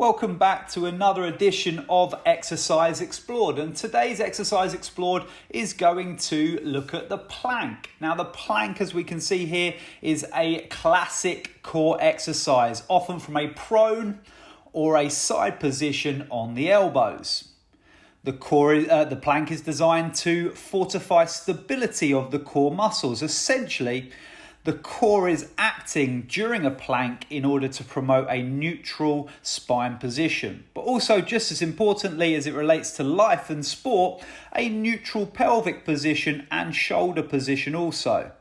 Welcome back to another edition of Exercise Explored, and today's Exercise Explored is going to look at the plank. Now the plank, as we can see here, is a classic core exercise, often from a prone or a side position on the elbows. The plank is designed to fortify stability of the core muscles. Essentially, the core is acting during a plank in order to promote a neutral spine position, but also, just as importantly as it relates to life and sport, a neutral pelvic position and shoulder position also.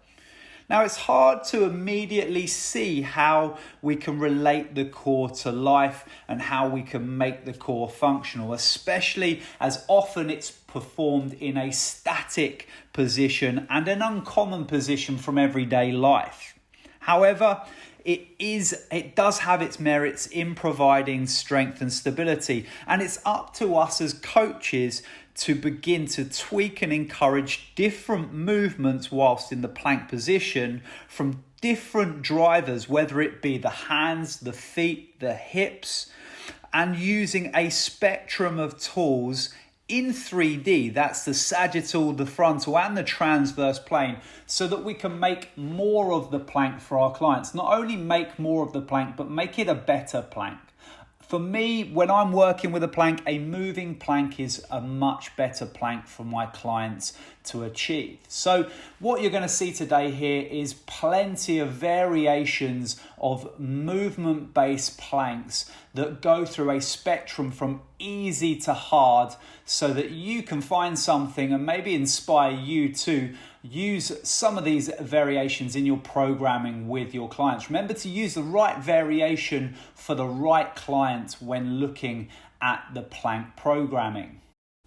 Now, it's hard to immediately see how we can relate the core to life and how we can make the core functional, especially as often it's performed in a static position and an uncommon position from everyday life. However, it does have its merits in providing strength and stability, and it's up to us as coaches to begin to tweak and encourage different movements whilst in the plank position from different drivers, whether it be the hands, the feet, the hips, and using a spectrum of tools in 3D, that's the sagittal, the frontal, and the transverse plane, so that we can make more of the plank for our clients. Not only make more of the plank, but make it a better plank. For me, when I'm working with a plank, a moving plank is a much better plank for my clients to achieve. So what you're going to see today here is plenty of variations of movement-based planks that go through a spectrum from easy to hard, so that you can find something and maybe inspire you to use some of these variations in your programming with your clients. Remember to use the right variation for the right client when looking at the plank programming.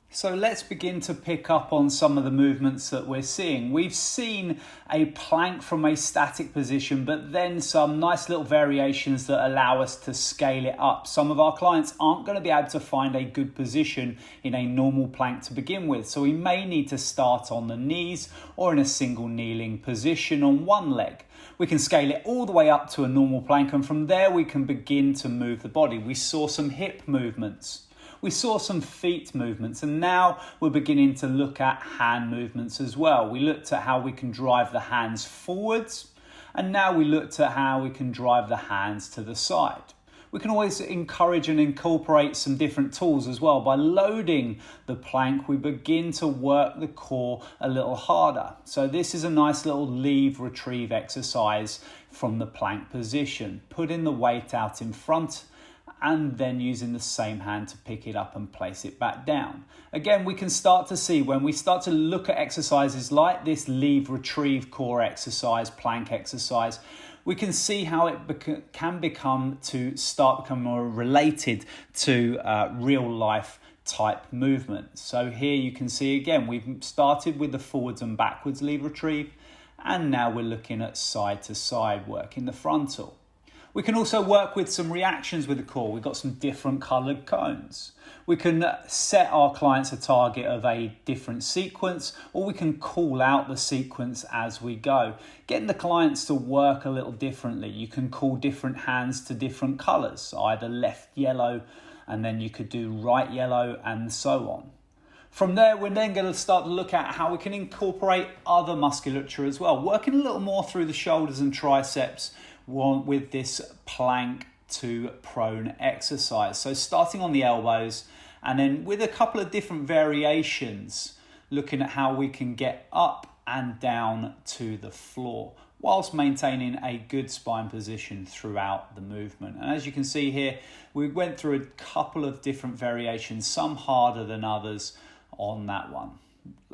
So let's begin to pick up on some of the movements that we're seeing. We've seen a plank from a static position, but then some nice little variations that allow us to scale it up. Some of our clients aren't going to be able to find a good position in a normal plank to begin with, so we may need to start on the knees or in a single kneeling position on one leg. We can scale it all the way up to a normal plank, and from there we can begin to move the body. We saw some hip movements. We saw some feet movements, and now we're beginning to look at hand movements as well. We looked at how we can drive the hands forwards, and now we looked at how we can drive the hands to the side. We can always encourage and incorporate some different tools as well. By loading the plank, we begin to work the core a little harder. So this is a nice little leave retrieve exercise from the plank position. Putting the weight out in front and then using the same hand to pick it up and place it back down. Again, we can start to see when we start to look at exercises like this leave retrieve core exercise, plank exercise, we can see how it can become more related to real life type movement. So here you can see again, we've started with the forwards and backwards leave retrieve, and now we're looking at side to side work in the frontal. We can also work with some reactions with the core. We've got some different coloured cones. We can set our clients a target of a different sequence, or we can call out the sequence as we go. Getting the clients to work a little differently. You can call different hands to different colours, either left yellow, and then you could do right yellow, and so on. From there, we're then going to start to look at how we can incorporate other musculature as well, working a little more through the shoulders and triceps with this plank to prone exercise. So starting on the elbows, and then with a couple of different variations, looking at how we can get up and down to the floor whilst maintaining a good spine position throughout the movement. And as you can see here, we went through a couple of different variations, some harder than others on that one.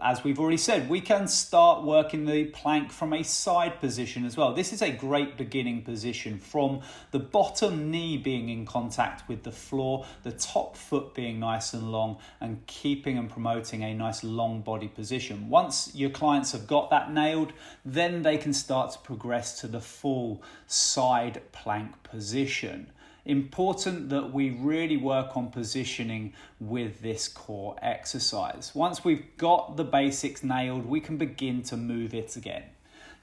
As we've already said, we can start working the plank from a side position as well. This is a great beginning position, from the bottom knee being in contact with the floor, the top foot being nice and long, and keeping and promoting a nice long body position. Once your clients have got that nailed, then they can start to progress to the full side plank position. Important that we really work on positioning with this core exercise. Once we've got the basics nailed, we can begin to move it again.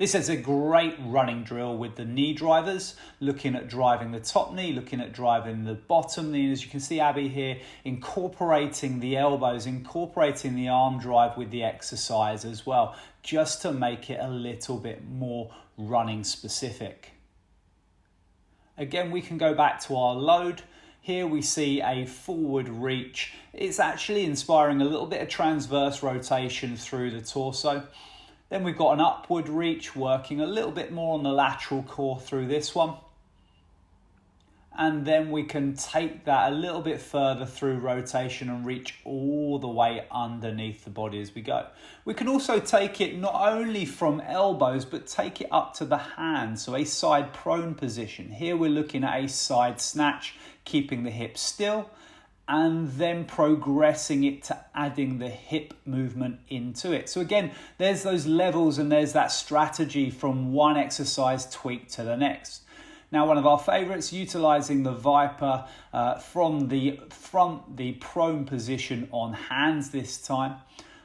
This is a great running drill with the knee drivers, looking at driving the top knee, looking at driving the bottom knee. As you can see Abi here, incorporating the elbows, incorporating the arm drive with the exercise as well, just to make it a little bit more running specific. Again, we can go back to our load. Here we see a forward reach. It's actually inspiring a little bit of transverse rotation through the torso. Then we've got an upward reach, working a little bit more on the lateral core through this one. And then we can take that a little bit further through rotation and reach all the way underneath the body as we go. We can also take it not only from elbows, but take it up to the hands, so a side prone position. Here we're looking at a side snatch, keeping the hips still, and then progressing it to adding the hip movement into it. So again, there's those levels and there's that strategy from one exercise tweak to the next. Now, one of our favorites, utilizing the Viper from the prone position on hands this time.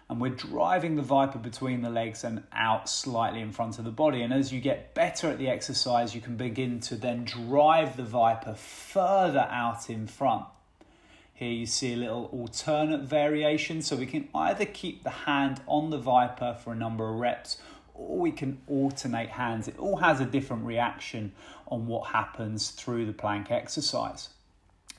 And we're driving the Viper between the legs and out slightly in front of the body. And as you get better at the exercise, you can begin to then drive the Viper further out in front. Here you see a little alternate variation, so we can either keep the hand on the Viper for a number of reps, or we can alternate hands. It all has a different reaction on what happens through the plank exercise.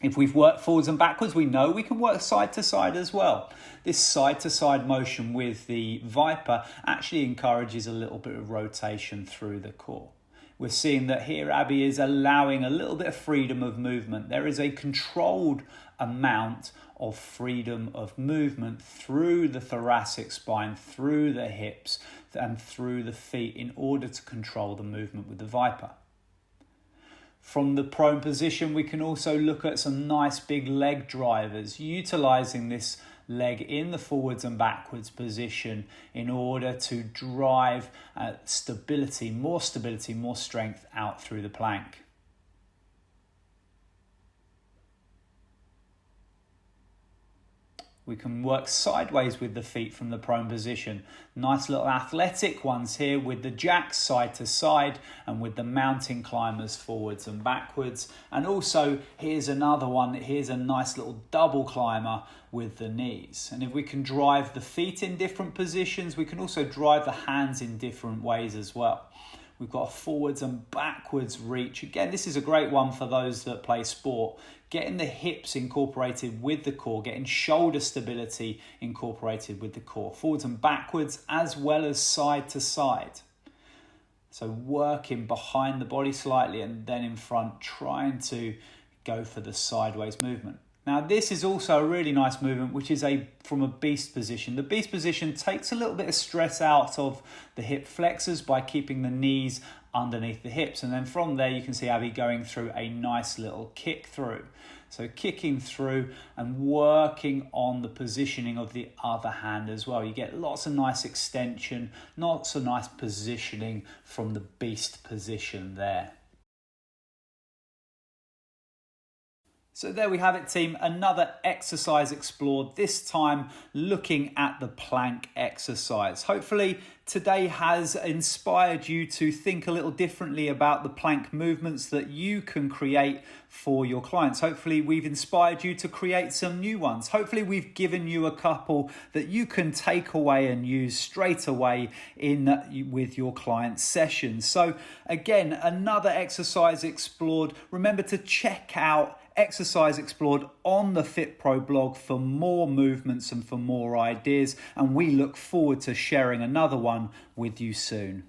If we've worked forwards and backwards, we know we can work side to side as well. This side to side motion with the Viper actually encourages a little bit of rotation through the core. We're seeing that here Abi is allowing a little bit of freedom of movement. There is a controlled amount of freedom of movement through the thoracic spine, through the hips and through the feet in order to control the movement with the Viper. From the prone position, we can also look at some nice big leg drivers, utilizing this leg in the forwards and backwards position in order to drive stability, more strength out through the plank. We can work sideways with the feet from the prone position. Nice little athletic ones here with the jacks side to side and with the mountain climbers forwards and backwards. And also here's another one. Here's a nice little double climber with the knees. And if we can drive the feet in different positions, we can also drive the hands in different ways as well. We've got a forwards and backwards reach. Again, this is a great one for those that play sport. Getting the hips incorporated with the core, getting shoulder stability incorporated with the core. Forwards and backwards as well as side to side. So working behind the body slightly and then in front, trying to go for the sideways movement. Now this is also a really nice movement, which is from a beast position. The beast position takes a little bit of stress out of the hip flexors by keeping the knees underneath the hips. And then from there, you can see Abi going through a nice little kick through. So kicking through and working on the positioning of the other hand as well. You get lots of nice extension, lots of nice positioning from the beast position there. So there we have it, team. Another exercise explored, this time looking at the plank exercise. Hopefully today has inspired you to think a little differently about the plank movements that you can create for your clients. Hopefully we've inspired you to create some new ones. Hopefully we've given you a couple that you can take away and use straight away with your client sessions. So again, another exercise explored. Remember to check out Exercise Explored on the FitPro blog for more movements and for more ideas, and we look forward to sharing another one with you soon.